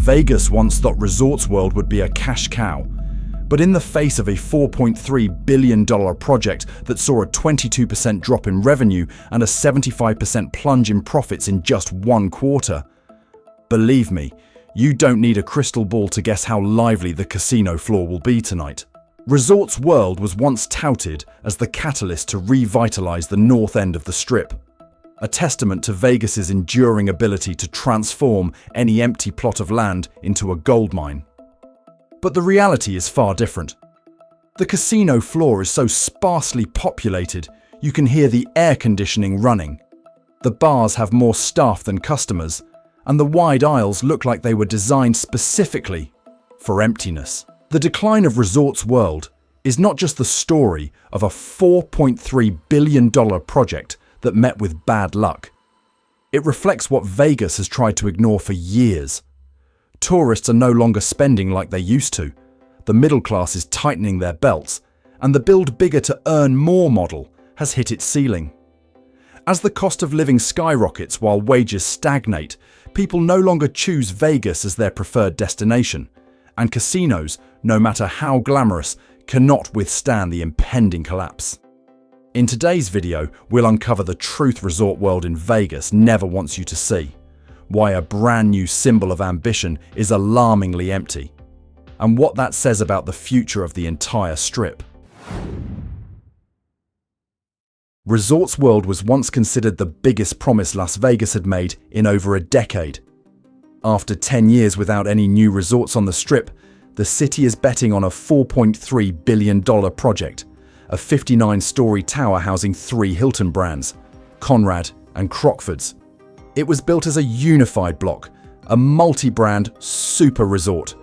Vegas once thought Resorts World would be a cash cow. But in the face of a $4.3 billion project that saw a 22% drop in revenue and a 75% plunge in profits in just one quarter, believe me, you don't need a crystal ball to guess how lively the casino floor will be tonight. Resorts World was once touted as the catalyst to revitalize the north end of the Strip, a testament to Vegas's enduring ability to transform any empty plot of land into a gold mine. But the reality is far different. The casino floor is so sparsely populated, you can hear the air conditioning running. The bars have more staff than customers, and the wide aisles look like they were designed specifically for emptiness. The decline of Resorts World is not just the story of a $4.3 billion project that met with bad luck. It reflects what Vegas has tried to ignore for years. Tourists are no longer spending like they used to. The middle class is tightening their belts, and the build bigger to earn more model has hit its ceiling. As the cost of living skyrockets while wages stagnate, people no longer choose Vegas as their preferred destination, and casinos, no matter how glamorous, cannot withstand the impending collapse. In today's video, we'll uncover the truth Resort World in Vegas never wants you to see, why a brand new symbol of ambition is alarmingly empty, and what that says about the future of the entire Strip. Resorts World was once considered the biggest promise Las Vegas had made in over a decade. After 10 years without any new resorts on the Strip, the city is betting on a $4.3 billion project, a 59-story tower housing 3 Hilton brands, Conrad and Crockford's. It was built as a unified block, a multi-brand super resort,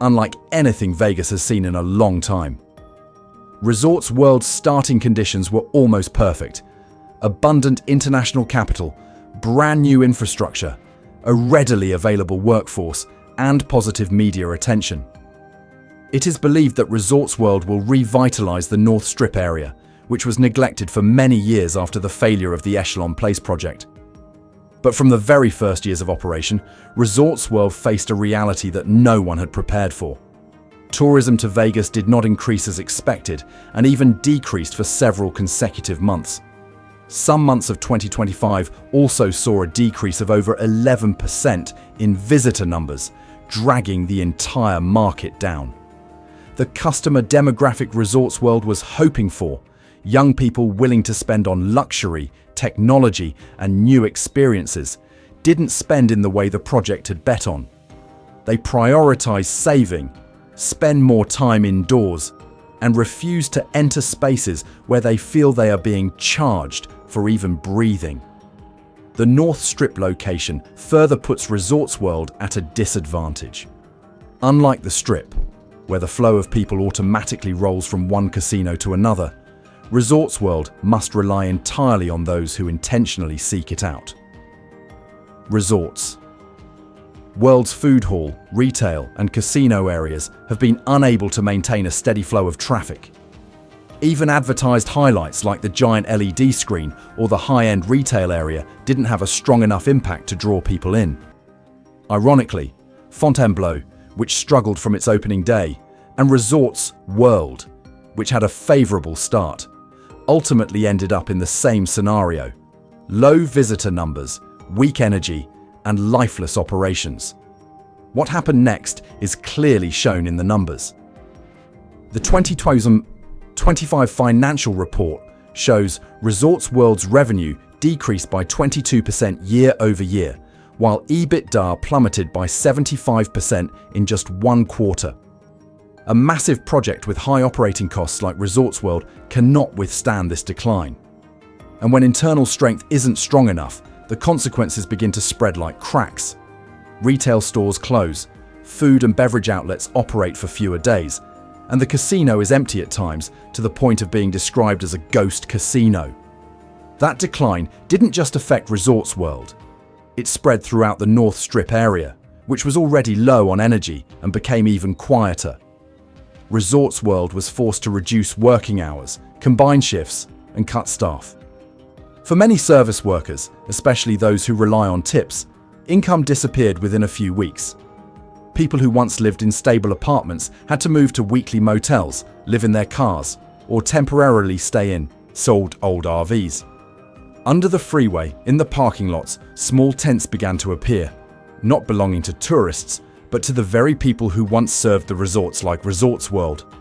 unlike anything Vegas has seen in a long time. Resorts World's starting conditions were almost perfect. Abundant international capital, brand new infrastructure, a readily available workforce, and positive media attention. It is believed that Resorts World will revitalize the North Strip area, which was neglected for many years after the failure of the Echelon Place project. But from the very first years of operation, Resorts World faced a reality that no one had prepared for. Tourism to Vegas did not increase as expected and even decreased for several consecutive months. Some months of 2025 also saw a decrease of over 11% in visitor numbers, dragging the entire market down. The customer demographic Resorts World was hoping for, young people willing to spend on luxury, technology, and new experiences, didn't spend in the way the project had bet on. They prioritized saving, spend more time indoors, and refuse to enter spaces where they feel they are being charged for even breathing. The North Strip location further puts Resorts World at a disadvantage. Unlike the Strip, where the flow of people automatically rolls from one casino to another, Resorts World must rely entirely on those who intentionally seek it out. Resorts World's food hall, retail, and casino areas have been unable to maintain a steady flow of traffic. Even advertised highlights like the giant LED screen or the high-end retail area didn't have a strong enough impact to draw people in. Ironically, Fontainebleau, which struggled from its opening day, and Resorts World, which had a favorable start, ultimately ended up in the same scenario: low visitor numbers, weak energy, and lifeless operations. What happened next is clearly shown in the numbers. The 2025 financial report shows Resorts World's revenue decreased by 22% year over year, while EBITDA plummeted by 75% in just one quarter. A massive project with high operating costs like Resorts World cannot withstand this decline. And when internal strength isn't strong enough, the consequences begin to spread like cracks. Retail stores close, food and beverage outlets operate for fewer days, and the casino is empty at times to the point of being described as a ghost casino. That decline didn't just affect Resorts World. It spread throughout the North Strip area, which was already low on energy and became even quieter. Resorts World was forced to reduce working hours, combine shifts, and cut staff. For many service workers, especially those who rely on tips, income disappeared within a few weeks. People who once lived in stable apartments had to move to weekly motels, live in their cars, or temporarily stay in sold old RVs. Under the freeway, in the parking lots, small tents began to appear, not belonging to tourists, but to the very people who once served the resorts like Resorts World.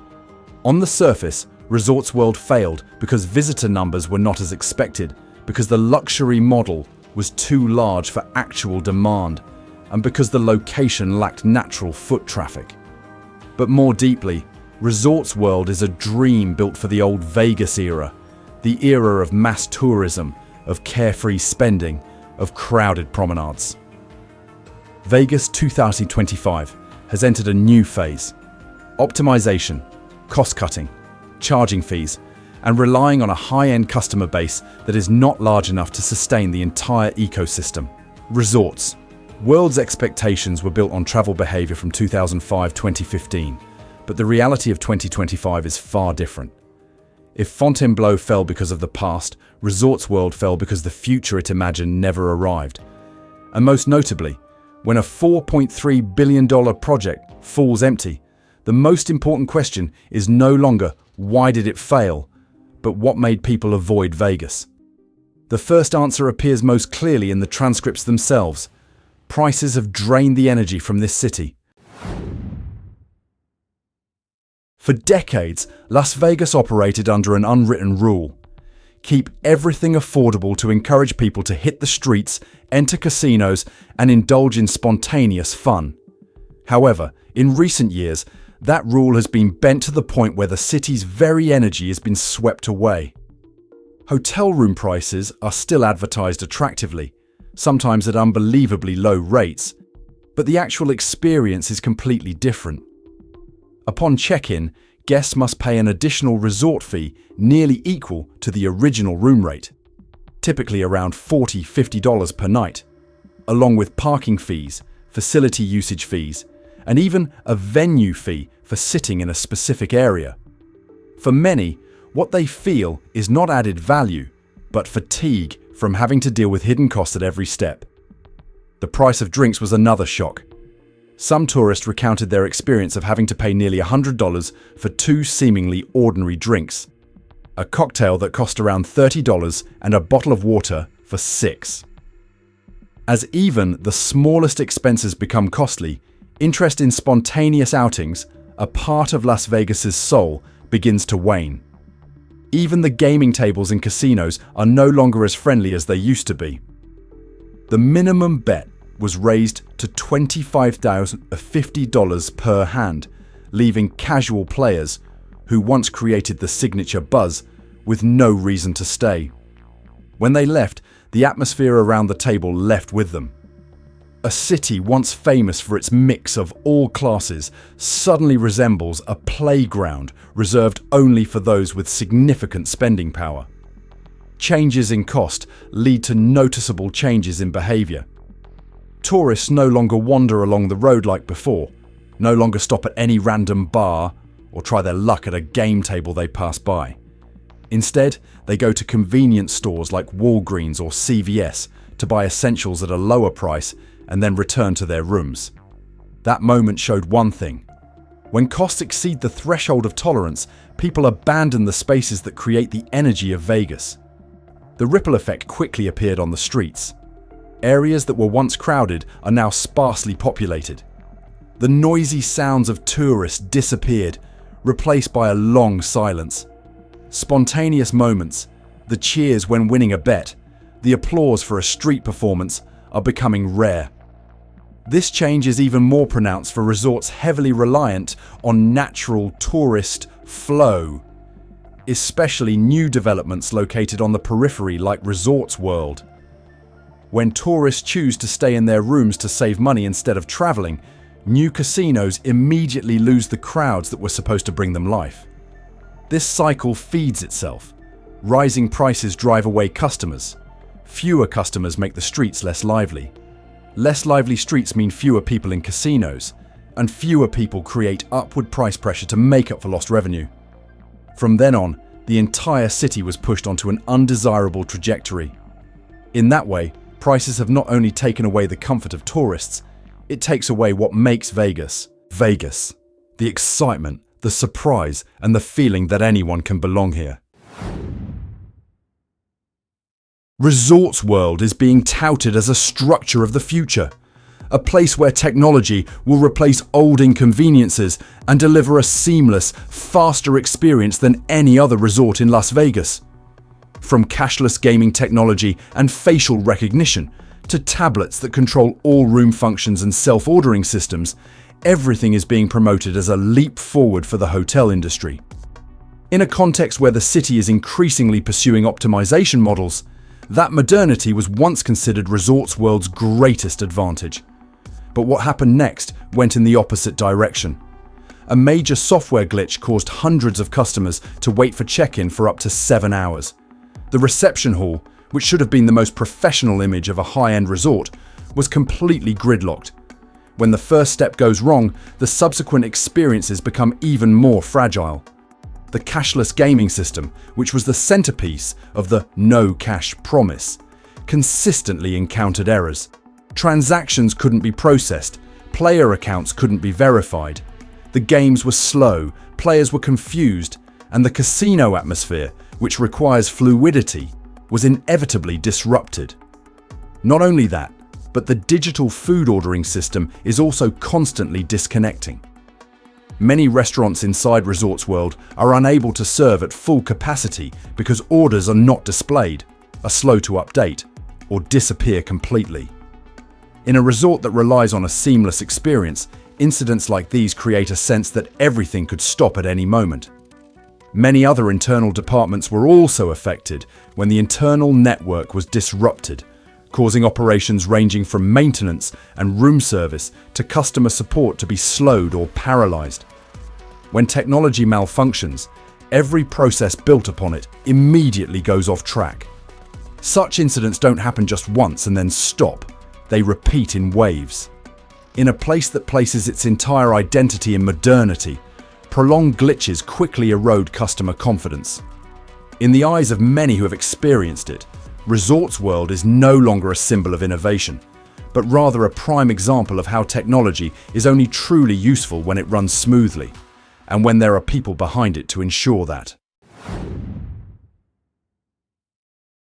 On the surface, Resorts World failed because visitor numbers were not as expected, because the luxury model was too large for actual demand, and because the location lacked natural foot traffic. But more deeply, Resorts World is a dream built for the old Vegas era, the era of mass tourism, of carefree spending, of crowded promenades. Vegas 2025 has entered a new phase. Optimization, cost-cutting, charging fees, and relying on a high-end customer base that is not large enough to sustain the entire ecosystem. Resorts. World's expectations were built on travel behavior from 2005-2015, but the reality of 2025 is far different. If Fontainebleau fell because of the past, Resorts World fell because the future it imagined never arrived. And most notably, when a $4.3 billion project falls empty, the most important question is no longer why did it fail, but what made people avoid Vegas. The first answer appears most clearly in the transcripts themselves. Prices have drained the energy from this city. For decades, Las Vegas operated under an unwritten rule. Keep everything affordable to encourage people to hit the streets, enter casinos, and indulge in spontaneous fun. However, in recent years, that rule has been bent to the point where the city's very energy has been swept away. Hotel room prices are still advertised attractively, sometimes at unbelievably low rates, but the actual experience is completely different. Upon check-in, guests must pay an additional resort fee nearly equal to the original room rate, typically around $40–50 per night, along with parking fees, facility usage fees, and even a venue fee for sitting in a specific area. For many, what they feel is not added value, but fatigue from having to deal with hidden costs at every step. The price of drinks was another shock. Some tourists recounted their experience of having to pay nearly $100 for two seemingly ordinary drinks. A cocktail that cost around $30 and a bottle of water for $6. As even the smallest expenses become costly, interest in spontaneous outings, a part of Las Vegas's soul, begins to wane. Even the gaming tables in casinos are no longer as friendly as they used to be. The minimum bet was raised to $25,050 per hand, leaving casual players, who once created the signature buzz, with no reason to stay. When they left, the atmosphere around the table left with them. A city once famous for its mix of all classes suddenly resembles a playground reserved only for those with significant spending power. Changes in cost lead to noticeable changes in behavior. Tourists no longer wander along the road like before, no longer stop at any random bar or try their luck at a game table they pass by. Instead, they go to convenience stores like Walgreens or CVS to buy essentials at a lower price and then return to their rooms. That moment showed one thing. When costs exceed the threshold of tolerance, people abandon the spaces that create the energy of Vegas. The ripple effect quickly appeared on the streets. Areas that were once crowded are now sparsely populated. The noisy sounds of tourists disappeared, replaced by a long silence. Spontaneous moments, the cheers when winning a bet, the applause for a street performance, are becoming rare. This change is even more pronounced for resorts heavily reliant on natural tourist flow, especially new developments located on the periphery like Resorts World. When tourists choose to stay in their rooms to save money instead of traveling, new casinos immediately lose the crowds that were supposed to bring them life. This cycle feeds itself. Rising prices drive away customers. Fewer customers make the streets less lively. Less lively streets mean fewer people in casinos, and fewer people create upward price pressure to make up for lost revenue. From then on, the entire city was pushed onto an undesirable trajectory. In that way, prices have not only taken away the comfort of tourists, It takes away what makes Vegas, Vegas. The excitement, the surprise, and the feeling that anyone can belong here. Resorts World is being touted as a structure of the future, a place where technology will replace old inconveniences and deliver a seamless, faster experience than any other resort in Las Vegas. From cashless gaming technology and facial recognition to tablets that control all room functions and self-ordering systems, everything is being promoted as a leap forward for the hotel industry. In a context where the city is increasingly pursuing optimization models, that modernity was once considered Resorts World's greatest advantage. But what happened next went in the opposite direction. A major software glitch caused hundreds of customers to wait for check-in for up to 7 hours. The reception hall, which should have been the most professional image of a high-end resort, was completely gridlocked. When the first step goes wrong, the subsequent experiences become even more fragile. The cashless gaming system, which was the centerpiece of the no cash promise, consistently encountered errors. Transactions couldn't be processed, player accounts couldn't be verified. The games were slow, players were confused, and the casino atmosphere, which requires fluidity, was inevitably disrupted. Not only that, but the digital food ordering system is also constantly disconnecting. Many restaurants inside Resorts World are unable to serve at full capacity because orders are not displayed, are slow to update, or disappear completely. In a resort that relies on a seamless experience, incidents like these create a sense that everything could stop at any moment. Many other internal departments were also affected when the internal network was disrupted, causing operations ranging from maintenance and room service to customer support to be slowed or paralyzed. When technology malfunctions, every process built upon it immediately goes off track. Such incidents don't happen just once and then stop. They repeat in waves. In a place that places its entire identity in modernity, prolonged glitches quickly erode customer confidence. In the eyes of many who have experienced it, Resorts World is no longer a symbol of innovation, but rather a prime example of how technology is only truly useful when it runs smoothly, and when there are people behind it to ensure that.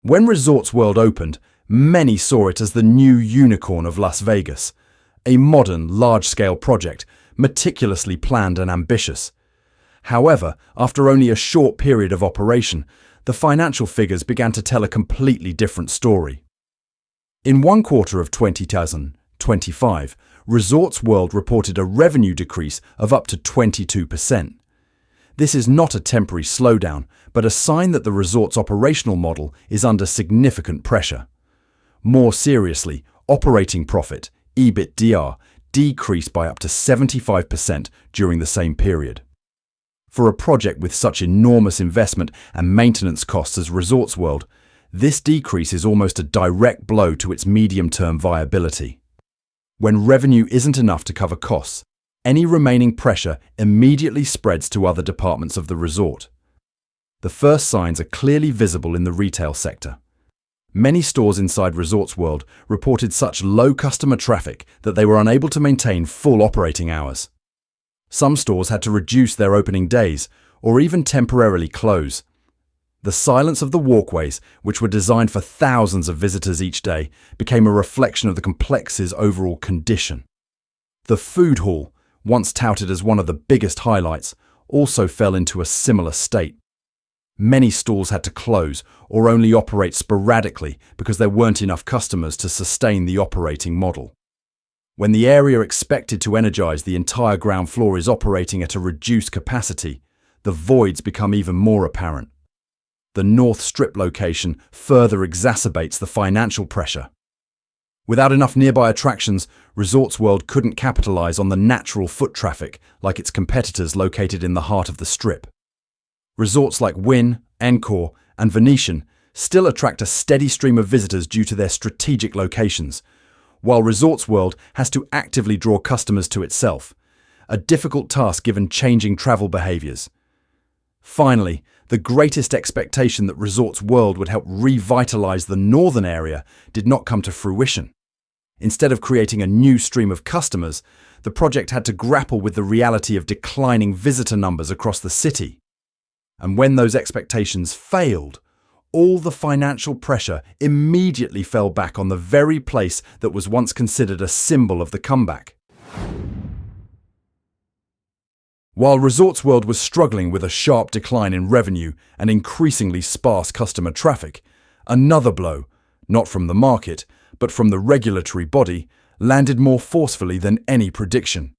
When Resorts World opened, many saw it as the new unicorn of Las Vegas, a modern, large-scale project, meticulously planned and ambitious. However, after only a short period of operation, the financial figures began to tell a completely different story. In one quarter of 2025, Resorts World reported a revenue decrease of up to 22%. This is not a temporary slowdown, but a sign that the resort's operational model is under significant pressure. More seriously, operating profit, EBITDA, decreased by up to 75% during the same period. For a project with such enormous investment and maintenance costs as Resorts World, this decrease is almost a direct blow to its medium-term viability. When revenue isn't enough to cover costs, any remaining pressure immediately spreads to other departments of the resort. The first signs are clearly visible in the retail sector. Many stores inside Resorts World reported such low customer traffic that they were unable to maintain full operating hours. Some stores had to reduce their opening days or even temporarily close. The silence of the walkways, which were designed for thousands of visitors each day, became a reflection of the complex's overall condition. The food hall, once touted as one of the biggest highlights, also fell into a similar state. Many stalls had to close or only operate sporadically because there weren't enough customers to sustain the operating model. When the area expected to energize the entire ground floor is operating at a reduced capacity, the voids become even more apparent. The North Strip location further exacerbates the financial pressure. Without enough nearby attractions, Resorts World couldn't capitalize on the natural foot traffic like its competitors located in the heart of the Strip. Resorts like Wynn, Encore, and Venetian still attract a steady stream of visitors due to their strategic locations, while Resorts World has to actively draw customers to itself, a difficult task given changing travel behaviors. Finally, the greatest expectation that Resorts World would help revitalize the northern area did not come to fruition. Instead of creating a new stream of customers, the project had to grapple with the reality of declining visitor numbers across the city. And when those expectations failed, all the financial pressure immediately fell back on the very place that was once considered a symbol of the comeback. While Resorts World was struggling with a sharp decline in revenue and increasingly sparse customer traffic, another blow, not from the market, but from the regulatory body, landed more forcefully than any prediction.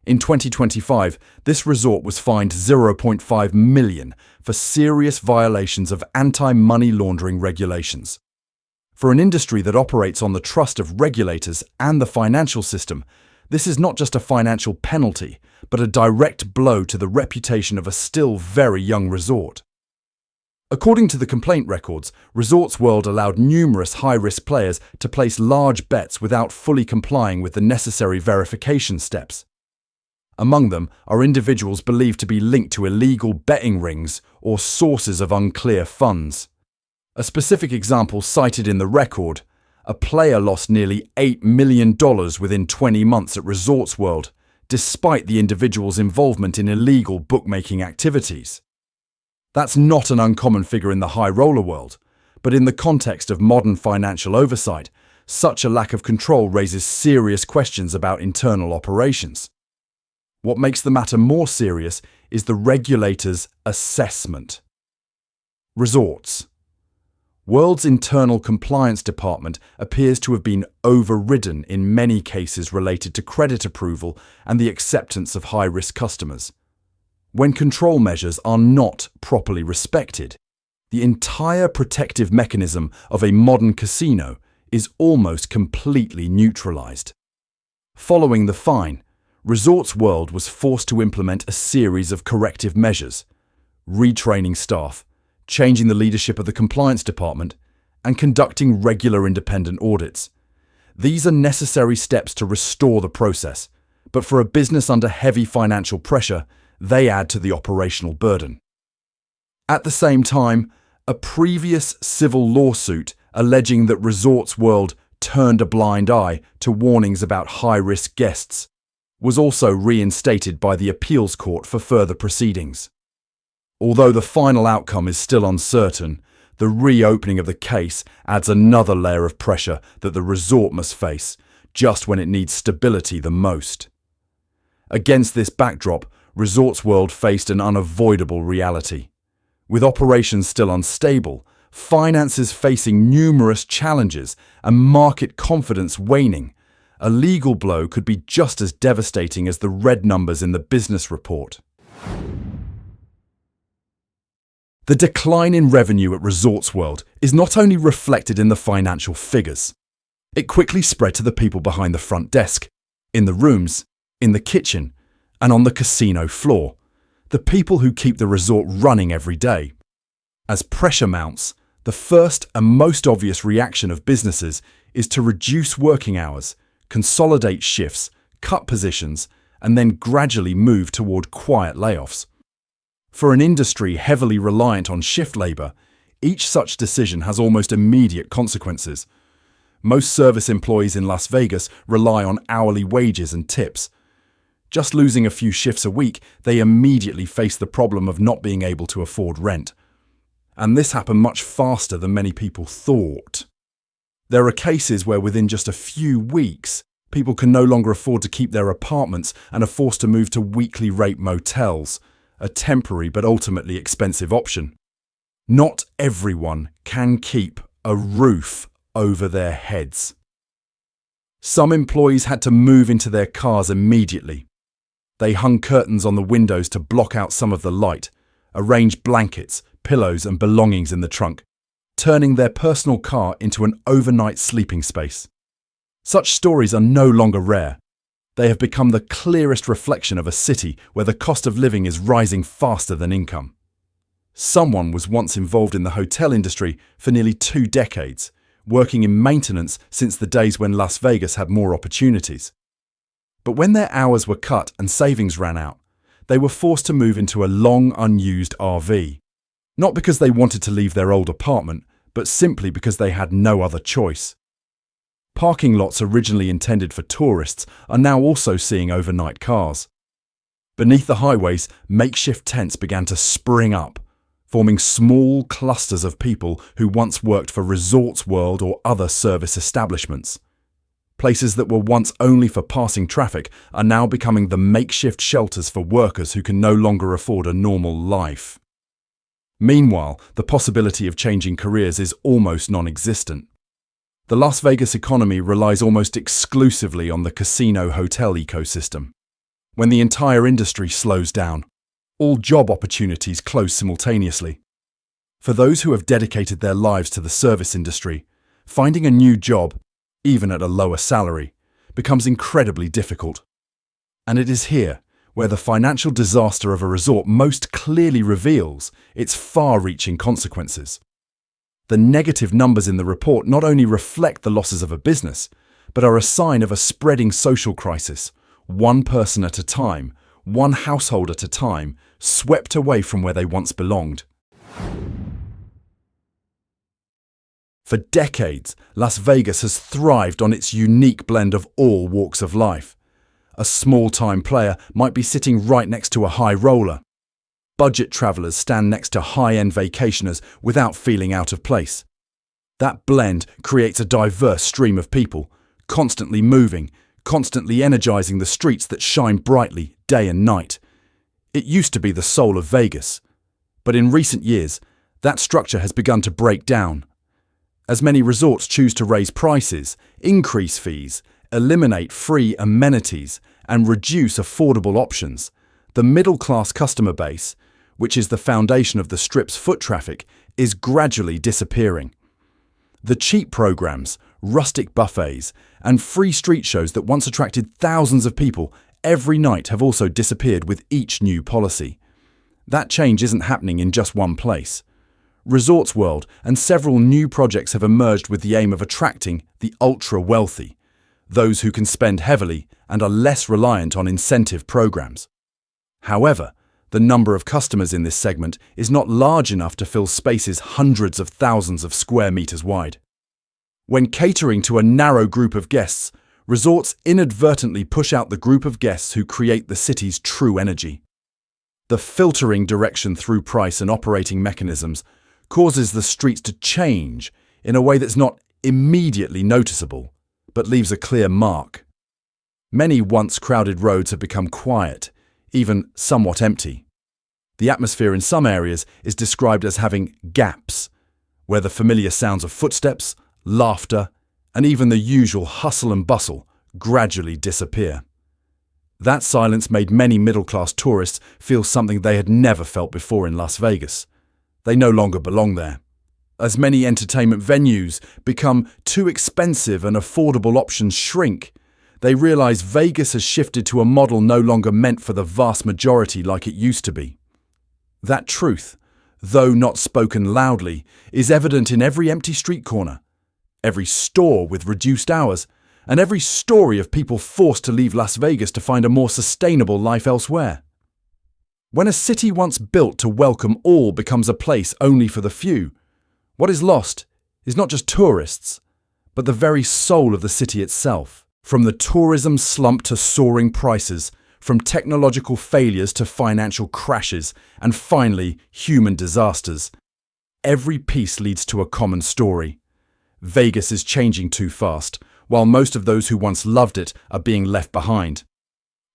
In 2025, this resort was fined $0.5 million for serious violations of anti-money laundering regulations. For an industry that operates on the trust of regulators and the financial system, this is not just a financial penalty, but a direct blow to the reputation of a still very young resort. According to the complaint records, Resorts World allowed numerous high-risk players to place large bets without fully complying with the necessary verification steps. Among them are individuals believed to be linked to illegal betting rings or sources of unclear funds. A specific example cited in the record: a player lost nearly $8 million within 20 months at Resorts World, despite the individual's involvement in illegal bookmaking activities. That's not an uncommon figure in the high roller world, but in the context of modern financial oversight, such a lack of control raises serious questions about internal operations. What makes the matter more serious is the regulator's assessment. Resorts World's internal compliance department appears to have been overridden in many cases related to credit approval and the acceptance of high-risk customers. When control measures are not properly respected, the entire protective mechanism of a modern casino is almost completely neutralized. Following the fine, Resorts World was forced to implement a series of corrective measures: retraining staff, changing the leadership of the compliance department, and conducting regular independent audits. These are necessary steps to restore the process, but for a business under heavy financial pressure, they add to the operational burden. At the same time, a previous civil lawsuit alleging that Resorts World turned a blind eye to warnings about high-risk guests was also reinstated by the appeals court for further proceedings. Although the final outcome is still uncertain, the reopening of the case adds another layer of pressure that the resort must face, just when it needs stability the most. Against this backdrop, Resorts World faced an unavoidable reality. With operations still unstable, finances facing numerous challenges, and market confidence waning, a legal blow could be just as devastating as the red numbers in the business report. The decline in revenue at Resorts World is not only reflected in the financial figures. It quickly spread to the people behind the front desk, in the rooms, in the kitchen, and on the casino floor, the people who keep the resort running every day. As pressure mounts, the first and most obvious reaction of businesses is to reduce working hours, consolidate shifts, cut positions, and then gradually move toward quiet layoffs. For an industry heavily reliant on shift labor, each such decision has almost immediate consequences. Most service employees in Las Vegas rely on hourly wages and tips. Just losing a few shifts a week, they immediately face the problem of not being able to afford rent. And this happened much faster than many people thought. There are cases where within just a few weeks, people can no longer afford to keep their apartments and are forced to move to weekly rate motels, a temporary but ultimately expensive option. Not everyone can keep a roof over their heads. Some employees had to move into their cars immediately. They hung curtains on the windows to block out some of the light, arranged blankets, pillows and belongings in the trunk, turning their personal car into an overnight sleeping space. Such stories are no longer rare. They have become the clearest reflection of a city where the cost of living is rising faster than income. Someone was once involved in the hotel industry for nearly 2 decades, working in maintenance since the days when Las Vegas had more opportunities. But when their hours were cut and savings ran out, they were forced to move into a long unused RV. Not because they wanted to leave their old apartment, but simply because they had no other choice. Parking lots originally intended for tourists are now also seeing overnight cars. Beneath the highways, makeshift tents began to spring up, forming small clusters of people who once worked for Resorts World or other service establishments. Places that were once only for passing traffic are now becoming the makeshift shelters for workers who can no longer afford a normal life. Meanwhile, the possibility of changing careers is almost non-existent. The Las Vegas economy relies almost exclusively on the casino-hotel ecosystem. When the entire industry slows down, all job opportunities close simultaneously. For those who have dedicated their lives to the service industry, finding a new job, even at a lower salary, becomes incredibly difficult. And it is here where the financial disaster of a resort most clearly reveals its far-reaching consequences. The negative numbers in the report not only reflect the losses of a business, but are a sign of a spreading social crisis, one person at a time, one household at a time, swept away from where they once belonged. For decades, Las Vegas has thrived on its unique blend of all walks of life. A small-time player might be sitting right next to a high roller. Budget travelers stand next to high-end vacationers without feeling out of place. That blend creates a diverse stream of people, constantly moving, constantly energizing the streets that shine brightly day and night. It used to be the soul of Vegas, but in recent years, that structure has begun to break down. As many resorts choose to raise prices, increase fees, eliminate free amenities, and reduce affordable options, the middle-class customer base, which is the foundation of the Strip's foot traffic, is gradually disappearing. The cheap programs, rustic buffets, and free street shows that once attracted thousands of people every night have also disappeared with each new policy. That change isn't happening in just one place. Resorts World and several new projects have emerged with the aim of attracting the ultra-wealthy, those who can spend heavily and are less reliant on incentive programs. However, the number of customers in this segment is not large enough to fill spaces hundreds of thousands of square meters wide. When catering to a narrow group of guests, resorts inadvertently push out the group of guests who create the city's true energy. The filtering direction through price and operating mechanisms causes the streets to change in a way that's not immediately noticeable, but leaves a clear mark. Many once crowded roads have become quiet, even somewhat empty. The atmosphere in some areas is described as having gaps, where the familiar sounds of footsteps, laughter, and even the usual hustle and bustle gradually disappear. That silence made many middle-class tourists feel something they had never felt before in Las Vegas. They no longer belong there. As many entertainment venues become too expensive and affordable options shrink, they realize Vegas has shifted to a model no longer meant for the vast majority like it used to be. That truth, though not spoken loudly, is evident in every empty street corner, every store with reduced hours, and every story of people forced to leave Las Vegas to find a more sustainable life elsewhere. When a city once built to welcome all becomes a place only for the few, what is lost is not just tourists, but the very soul of the city itself. From the tourism slump to soaring prices, from technological failures to financial crashes, and finally, human disasters. Every piece leads to a common story. Vegas is changing too fast, while most of those who once loved it are being left behind.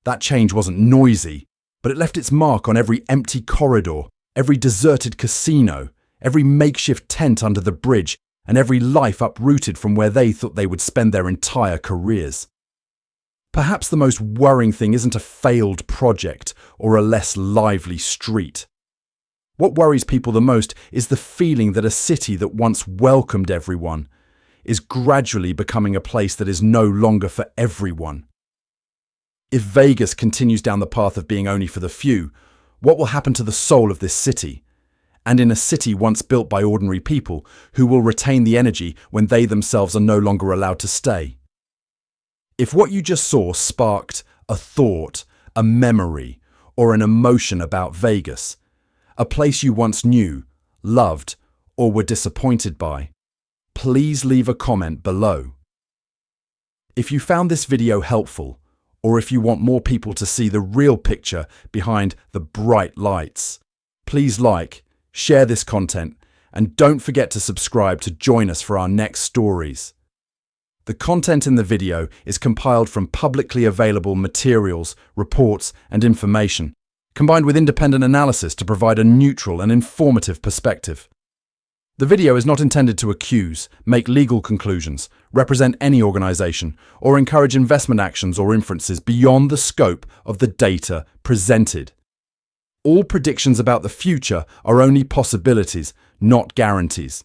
That change wasn't noisy, but it left its mark on every empty corridor, every deserted casino, every makeshift tent under the bridge, and every life uprooted from where they thought they would spend their entire careers. Perhaps the most worrying thing isn't a failed project or a less lively street. What worries people the most is the feeling that a city that once welcomed everyone is gradually becoming a place that is no longer for everyone. If Vegas continues down the path of being only for the few, what will happen to the soul of this city? And in a city once built by ordinary people who will retain the energy when they themselves are no longer allowed to stay. If what you just saw sparked a thought, a memory, or an emotion about Vegas, a place you once knew, loved, or were disappointed by, please leave a comment below. If you found this video helpful, or if you want more people to see the real picture behind the bright lights, please like, share this content, and don't forget to subscribe to join us for our next stories. The content in the video is compiled from publicly available materials, reports, and information, combined with independent analysis to provide a neutral and informative perspective. The video is not intended to accuse, make legal conclusions, represent any organization, or encourage investment actions or inferences beyond the scope of the data presented. All predictions about the future are only possibilities, not guarantees.